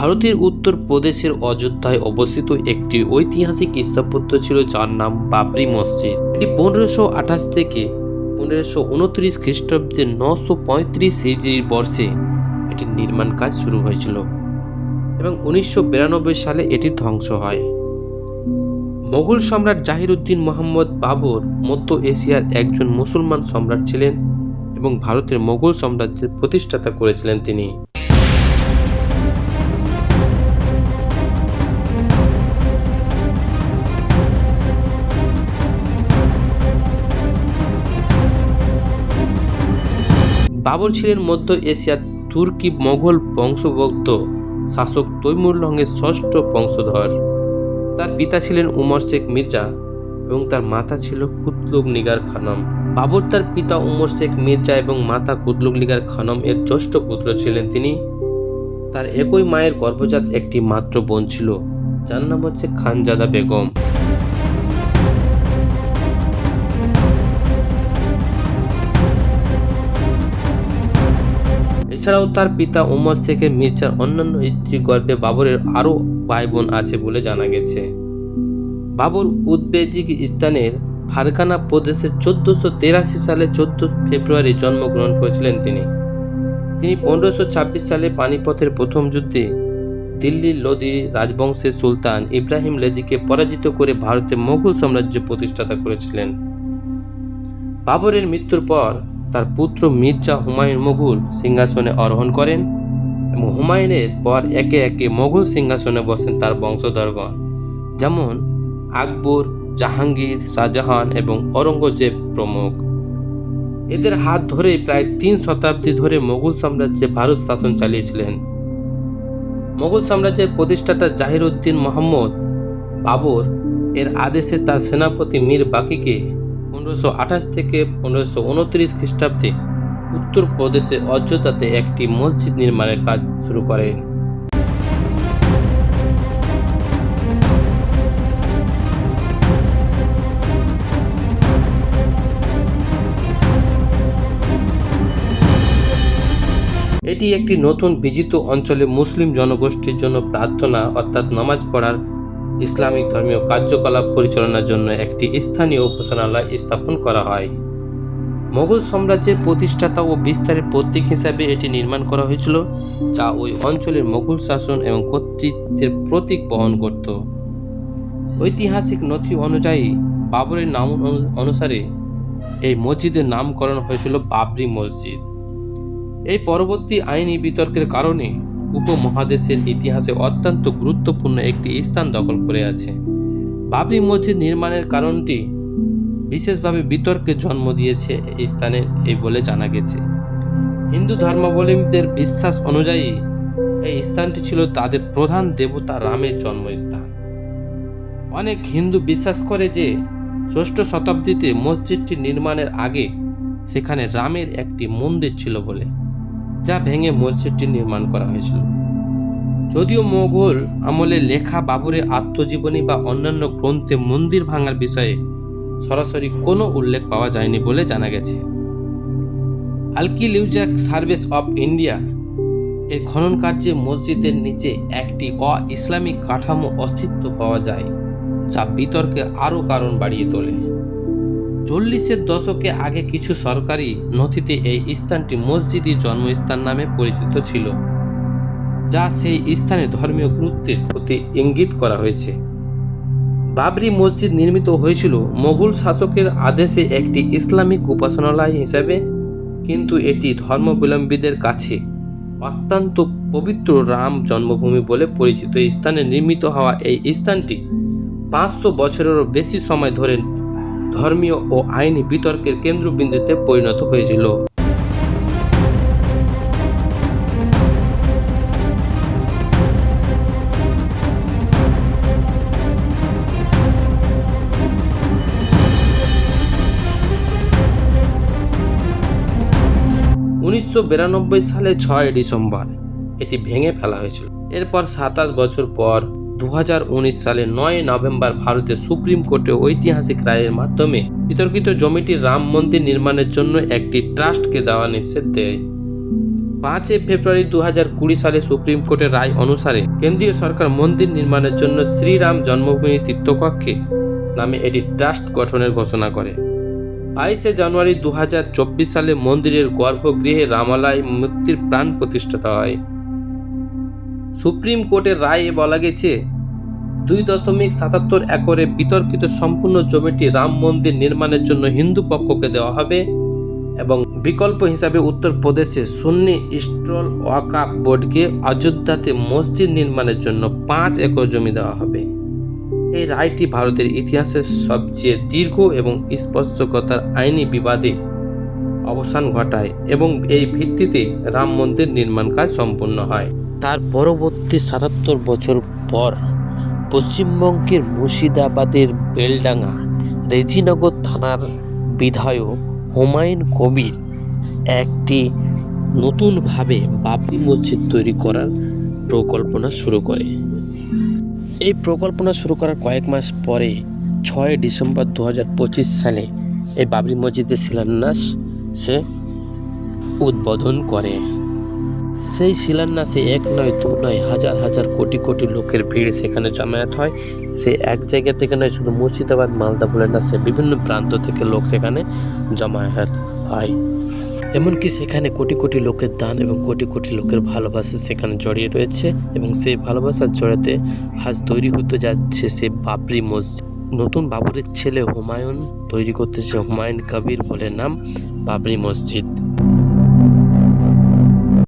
ভারতের উত্তর প্রদেশের অযোধ্যায় অবস্থিত একটি ঐতিহাসিক স্থাপত্য ছিল যার নাম বাবরি মসজিদ। এটি 1528 থেকে 1529 খ্রিস্টাব্দে 935 হিজরি বর্ষে এটির নির্মাণ কাজ শুরু হয়েছিল এবং 1992 সালে এটি ধ্বংস হয়। মোগল সম্রাট জাহিরুদ্দিন মোহাম্মদ বাবর মধ্য এশিয়ার একজন মুসলমান সম্রাট ছিলেন এবং ভারতের মোগল সাম্রাজ্যের প্রতিষ্ঠাতা করেছিলেন তিনি। বাবর ছিলেন মধ্য এশিয়ার তুর্কি মোগল বংশোদ্ভূত শাসক তৈমুরলংয়ের ষষ্ঠ বংশধর। তার পিতা ছিলেন উমর শেখ মির্জা এবং তার মাতা ছিল কুতলুগ নিগার খানম। বাবর তার পিতা উমর শেখ মির্জা এবং মাতা কুতলুগ নিগার খানম এর জ্যেষ্ঠ পুত্র ছিলেন তিনি। তার একই মায়ের গর্ভজাত একটি মাত্র বোন ছিল যার নাম হচ্ছে খানজাদা বেগম। এছাড়াও তার পিতা উমর শেখ মির্জার অন্যান্য স্ত্রী গর্ভে বাবরের আরও ভাই বোন আছে বলে জানা গেছে। বাবর উজবেকিস্তানের ফারগানা প্রদেশের 1483 সালে 14 ফেব্রুয়ারি জন্মগ্রহণ করেছিলেন তিনি। 1526 সালে পানিপথের প্রথম যুদ্ধে দিল্লির লোদি রাজবংশের সুলতান ইব্রাহিম লোদিকে পরাজিত করে ভারতে মোগল সাম্রাজ্য প্রতিষ্ঠাতা করেছিলেন। বাবরের মৃত্যুর পর তার পুত্র মির্জা হুমায়ুন মুঘল সিংহাসনে আরোহণ করেন এবং হুমায়ুনের পর একে একে মোগল সিংহাসনে বসেন তার বংশধরগণ, যেমন আকবর, জাহাঙ্গীর, শাহজাহান এবং ঔরঙ্গজেব প্রমুখ। এদের হাত ধরে প্রায় 3 শতাব্দী ধরে মোগল সাম্রাজ্যে ভারত শাসন চালিয়েছিলেন। মোগল সাম্রাজ্যের প্রতিষ্ঠাতা জাহিরুদ্দিন মোহাম্মদ বাবর এর আদেশে তার সেনাপতি মীর বাকিকে 1528 থেকে 1529 খ্রিস্টাব্দে উত্তর প্রদেশের অযোধ্যাতে একটি মসজিদ নির্মাণের কাজ শুরু করেন। এটি একটি নতুন বিজিত অঞ্চলে মুসলিম জনগোষ্ঠীর জন্য প্রার্থনা অর্থাৎ নামাজ পড়ার ইসলামিক ধর্মীয় কার্যকলাপ পরিচালনার জন্য একটি স্থানীয় উপাসনালয় স্থাপন করা হয়। মোগল সাম্রাজ্যের প্রতিষ্ঠাতা ও বিস্তারের প্রতীক হিসাবে এটি নির্মাণ করা হয়েছিল, যা ওই অঞ্চলের মোগল শাসন এবং কর্তৃত্বের প্রতীক বহন করত। ঐতিহাসিক নথি অনুযায়ী বাবরের নাম অনুসারে এই মসজিদের নামকরণ হয়েছিল বাবরি মসজিদ। এই পরবর্তী আইনি বিতর্কের কারণে উপমহাদেশের ইতিহাসে অত্যন্ত গুরুত্বপূর্ণ একটি স্থান দখল করে আছে। বাবরি মসজিদ নির্মাণের কারণটি বিশেষভাবে বিতর্কের জন্ম দিয়েছে এই স্থানে বলে জানা গেছে। হিন্দু ধর্মাবলম্বীদের বিশ্বাস অনুযায়ী এই স্থানটি ছিল তাদের প্রধান দেবতা রামের জন্মস্থান। অনেক হিন্দু বিশ্বাস করে যে 6ষ্ঠ শতাব্দীতে মসজিদটি নির্মাণের আগে সেখানে রামের একটি মন্দির ছিল বলে, যা ভেঙে মসজিদটি নির্মাণ করা হয়েছিল। যদিও মোগল আমলে লেখা বাবরের আত্মজীবনী বা অন্যান্য গ্রন্থে মন্দির ভাঙার বিষয়ে সরাসরি কোনো উল্লেখ পাওয়া যায়নি বলে জানা গেছে। আর্কিওলজিক্যাল সার্ভে অফ ইন্ডিয়া এর খনন কার্যে মসজিদের নিচে একটি অ-ইসলামিক কাঠামো অস্তিত্ব পাওয়া যায়, যা বিতর্কে আরও কারণ বাড়িয়ে তোলে। 40-এর দশকে আগে কিছু সরকারি নথিতে এই স্থানটি মসজিদি জন্মস্থান নামে পরিচিত ছিল, যা সেই স্থানে ধর্মীয় গুরুত্বের প্রতি ইঙ্গিত করা হয়েছে। বাবরি মসজিদ নির্মিত হয়েছিল মোগল শাসকের আদেশে একটি ইসলামিক উপাসনালয় হিসাবে, কিন্তু এটি ধর্মাবলম্বীদের কাছে অত্যন্ত পবিত্র রাম জন্মভূমি বলে পরিচিত স্থানে নির্মিত হওয়া এই স্থানটি 500 বছরেরও বেশি সময় ধরে ধর্মীয় ও আইনি বিতর্কের কেন্দ্রবিন্দুতে পরিণত হয়েছিল। সালে 6 ডিসেম্বর এটি ভেঙে ফেলা হয়েছিল। এরপর 27 বছর পর 2019 সালে 9 নভেম্বর ভারতের সুপ্রিম কোর্টে ঐতিহাসিক রায়ের মাধ্যমে বিতর্কিত জমিটি রাম মন্দির নির্মাণের জন্য একটি ট্রাস্টকে দেওয়া নিষেধ দেয়। 5 ফেব্রুয়ারি 2020 সালে সুপ্রিম কোর্টের রায় অনুসারে কেন্দ্রীয় সরকার মন্দির নির্মাণের জন্য শ্রীরাম জন্মভূমি তীর্থক্ষেত্র নামে এটি ট্রাস্ট গঠনের ঘোষণা করে। 22 জানুয়ারি 2024 সালে মন্দিরের গর্ভগৃহে রামালয় মূর্তির প্রাণ প্রতিষ্ঠা হয়। সুপ্রিম কোর্টের রায়ে বলা গেছে 2.77 একরে বিতর্কিত সম্পূর্ণ জমিটি রাম মন্দির নির্মাণের জন্য হিন্দু পক্ষকে দেওয়া হবে এবং বিকল্প হিসাবে উত্তরপ্রদেশে সুন্নি ইসলামিক ওয়াকফ বোর্ডকে অযোধ্যাতে মসজিদ নির্মাণের জন্য 5 একর জমি দেওয়া হবে। এই রায়টি ভারতের ইতিহাসের সবচেয়ে দীর্ঘ এবং স্পর্শকাতর আইনি বিবাদে অবসান ঘটায় এবং এই ভিত্তিতে রাম মন্দির নির্মাণ কাজ সম্পূর্ণ হয়। তার পরবর্তী 77 বছর পর পশ্চিমবঙ্গের মুর্শিদাবাদের বেলডাঙ্গা রেজিনগর থানার বিধায়ক হুমায়ুন কবির একটি নতুনভাবে বাবরি মসজিদ তৈরি করার পরিকল্পনা শুরু করে। এই পরিকল্পনা শুরু করার কয়েক মাস পরে 6 ডিসেম্বর 2025 সালে এই বাবরি মসজিদের শিলান্যাস সে উদ্বোধন করে। সেই শিলান্যাসে 1 নয় 2 নয় হাজার হাজার কোটি কোটি লোকের ভিড় সেখানে জমায়েত হয়। সে এক জায়গা থেকে নয়, শুধু মুর্শিদাবাদ মালদা বলে না, সে বিভিন্ন প্রান্ত থেকে লোক সেখানে জমায়েত হয়। এমনকি সেখানে কোটি কোটি লোকের দান এবং কোটি কোটি লোকের ভালোবাসা সেখানে জড়িয়ে রয়েছে এবং সেই ভালোবাসার জড়িয়ে আজ তৈরি হতে যাচ্ছে সে বাবরি মসজিদ। নতুন বাবরের ছেলে হুমায়ুন তৈরি করতেছে হুমায়ুন কবির বলে নাম বাবরি মসজিদ।